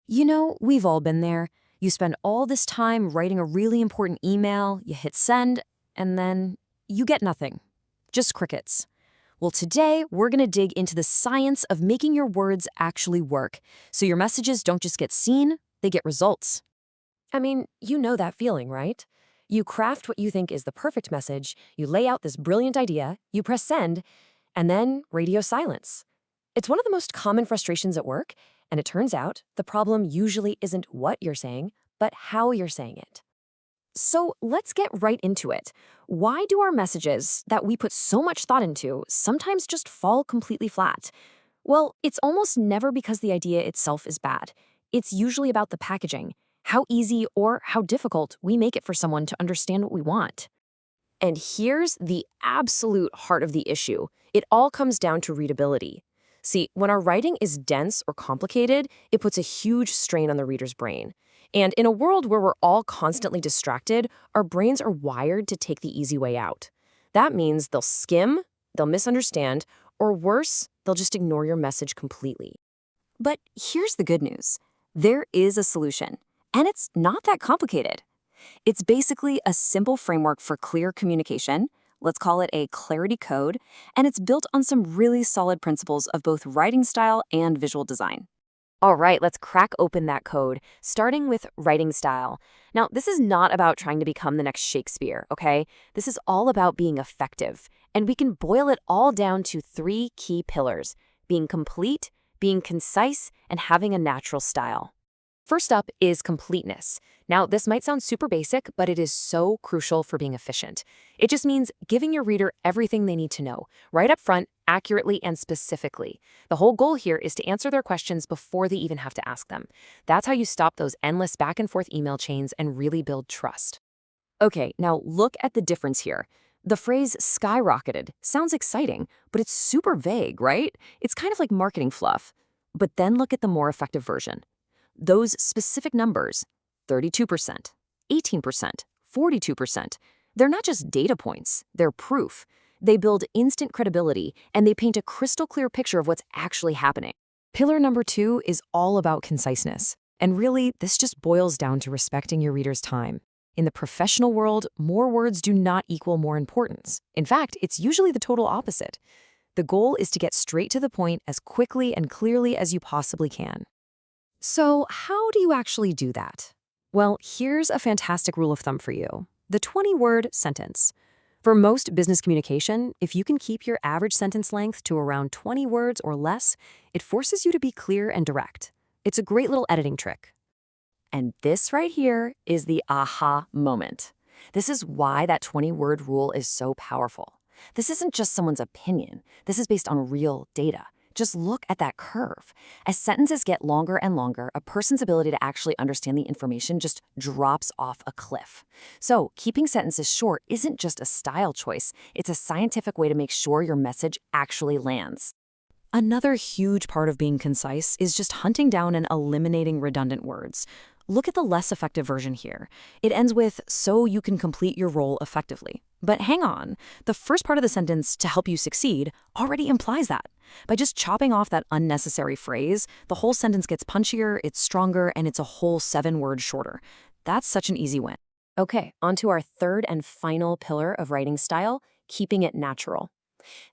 You know, we've all been there. You spend all this time writing a really important email, you hit send, and then you get nothing. Just crickets. Well, today we're going to dig into the science of making your words actually work, so your messages don't just get seen, they get results. I mean, you know that feeling, right? You craft what you think is the perfect message, you lay out this brilliant idea, you press send, and then radio silence. It's one of the most common frustrations at work, and it turns out the problem usually isn't what you're saying, but how you're saying it. So let's get right into it. Why do our messages that we put so much thought into sometimes just fall completely flat? Well, it's almost never because the idea itself is bad. It's usually about the packaging, how easy or how difficult we make it for someone to understand what we want. And here's the absolute heart of the issue. It all comes down to readability. See, when our writing is dense or complicated, it puts a huge strain on the reader's brain. And in a world where we're all constantly distracted, our brains are wired to take the easy way out. That means they'll skim, they'll misunderstand, or worse, they'll just ignore your message completely. But here's the good news. There is a solution, and it's not that complicated. It's basically a simple framework for clear communication. Let's call it a clarity code, and it's built on some really solid principles of both writing style and visual design. All right, let's crack open that code, starting with writing style. Now, this is not about trying to become the next Shakespeare, okay? This is all about being effective, and we can boil it all down to three key pillars: being complete, being concise, and having a natural style. First up is completeness. Now, this might sound super basic, but it is so crucial for being efficient. It just means giving your reader everything they need to know, right up front, accurately and specifically. The whole goal here is to answer their questions before they even have to ask them. That's how you stop those endless back and forth email chains and really build trust. Okay, now look at the difference here. The phrase skyrocketed sounds exciting, but it's super vague, right? It's kind of like marketing fluff. But then look at the more effective version. Those specific numbers, 32%, 18%, 42%, they're not just data points, they're proof. They build instant credibility, and they paint a crystal clear picture of what's actually happening. Pillar number 2 is all about conciseness. And really, this just boils down to respecting your reader's time. In the professional world, more words do not equal more importance. In fact, it's usually the total opposite. The goal is to get straight to the point as quickly and clearly as you possibly can. So, how do you actually do that? Well, here's a fantastic rule of thumb for you: the 20-word sentence. For most business communication, if you can keep your average sentence length to around 20 words or less, it forces you to be clear and direct. It's a great little editing trick. And this right here is the aha moment. This is why that 20-word rule is so powerful. This isn't just someone's opinion. This is based on real data. Just look at that curve. As sentences get longer and longer, a person's ability to actually understand the information just drops off a cliff. So, keeping sentences short isn't just a style choice, it's a scientific way to make sure your message actually lands. Another huge part of being concise is just hunting down and eliminating redundant words. Look at the less effective version here. It ends with, "so you can complete your role effectively." But hang on, the first part of the sentence, "to help you succeed," already implies that. By just chopping off that unnecessary phrase, the whole sentence gets punchier, it's stronger, and it's a whole 7 words shorter. That's such an easy win. Okay, on to our third and final pillar of writing style: keeping it natural.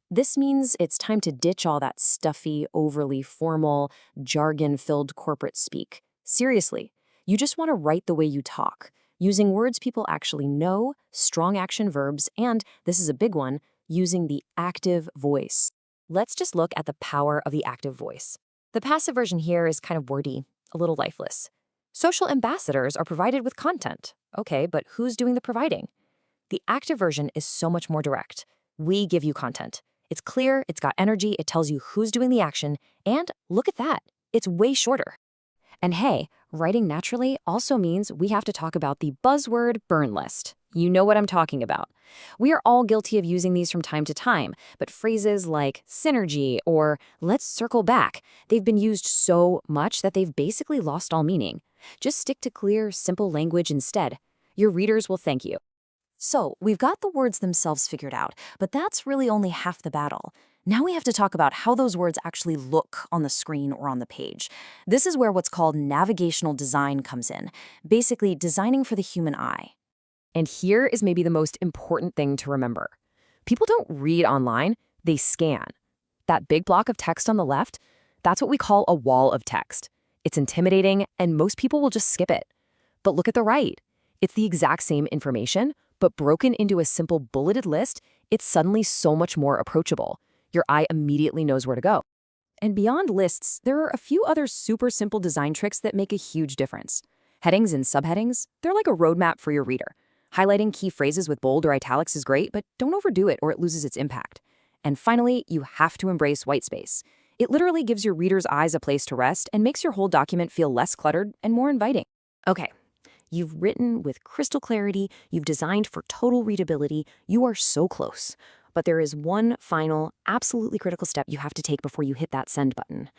This means it's time to ditch all that stuffy, overly formal, jargon-filled corporate speak. Seriously, you just want to write the way you talk, using words people actually know, strong action verbs, and, this is a big one, using the active voice. Let's just look at the power of the active voice. The passive version here is kind of wordy, a little lifeless. Social ambassadors are provided with content. Okay, but who's doing the providing? The active version is so much more direct. We give you content. It's clear, it's got energy, it tells you who's doing the action, and look at that, it's way shorter. And hey, writing naturally also means we have to talk about the buzzword burn list. You know what I'm talking about. We are all guilty of using these from time to time, but phrases like synergy or let's circle back, they've been used so much that they've basically lost all meaning. Just stick to clear, simple language instead. Your readers will thank you. So, we've got the words themselves figured out, but that's really only half the battle. Now we have to talk about how those words actually look on the screen or on the page. This is where what's called navigational design comes in, basically designing for the human eye. And here is maybe the most important thing to remember. People don't read online, they scan. That big block of text on the left, that's what we call a wall of text. It's intimidating, and most people will just skip it. But look at the right. It's the exact same information, but broken into a simple bulleted list. It's suddenly so much more approachable. Your eye immediately knows where to go. And beyond lists, there are a few other super simple design tricks that make a huge difference. Headings and subheadings, they're like a roadmap for your reader. Highlighting key phrases with bold or italics is great, but don't overdo it or it loses its impact. And finally, you have to embrace white space. It literally gives your reader's eyes a place to rest and makes your whole document feel less cluttered and more inviting. Okay, you've written with crystal clarity, you've designed for total readability, you are so close. But there is one final, absolutely critical step you have to take before you hit that send button.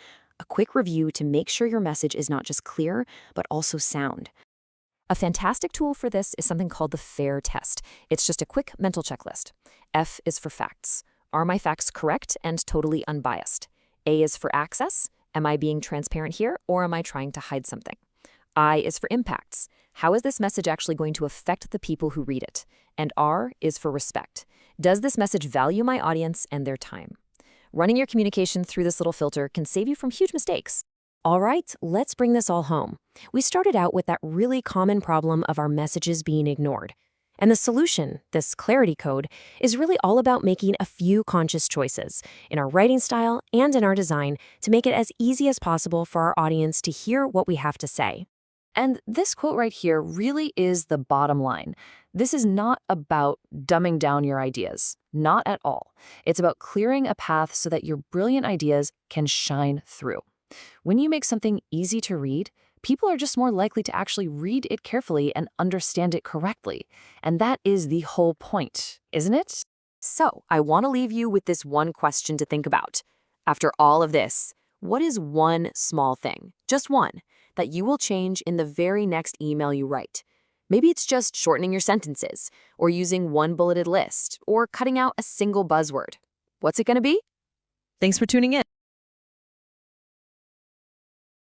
A quick review to make sure your message is not just clear, but also sound. A fantastic tool for this is something called the FAIR test. It's just a quick mental checklist. F is for facts. Are my facts correct and totally unbiased? A is for access. Am I being transparent here, or am I trying to hide something? I is for impacts. How is this message actually going to affect the people who read it? And R is for respect. Does this message value my audience and their time? Running your communication through this little filter can save you from huge mistakes. All right, let's bring this all home. We started out with that really common problem of our messages being ignored. And the solution, this clarity code, is really all about making a few conscious choices in our writing style and in our design to make it as easy as possible for our audience to hear what we have to say. And this quote right here really is the bottom line. This is not about dumbing down your ideas, not at all. It's about clearing a path so that your brilliant ideas can shine through. When you make something easy to read, people are just more likely to actually read it carefully and understand it correctly. And that is the whole point, isn't it? So, I want to leave you with this one question to think about. After all of this, what is one small thing, just one, that you will change in the very next email you write? Maybe it's just shortening your sentences, or using one bulleted list, or cutting out a single buzzword. What's it going to be? Thanks for tuning in.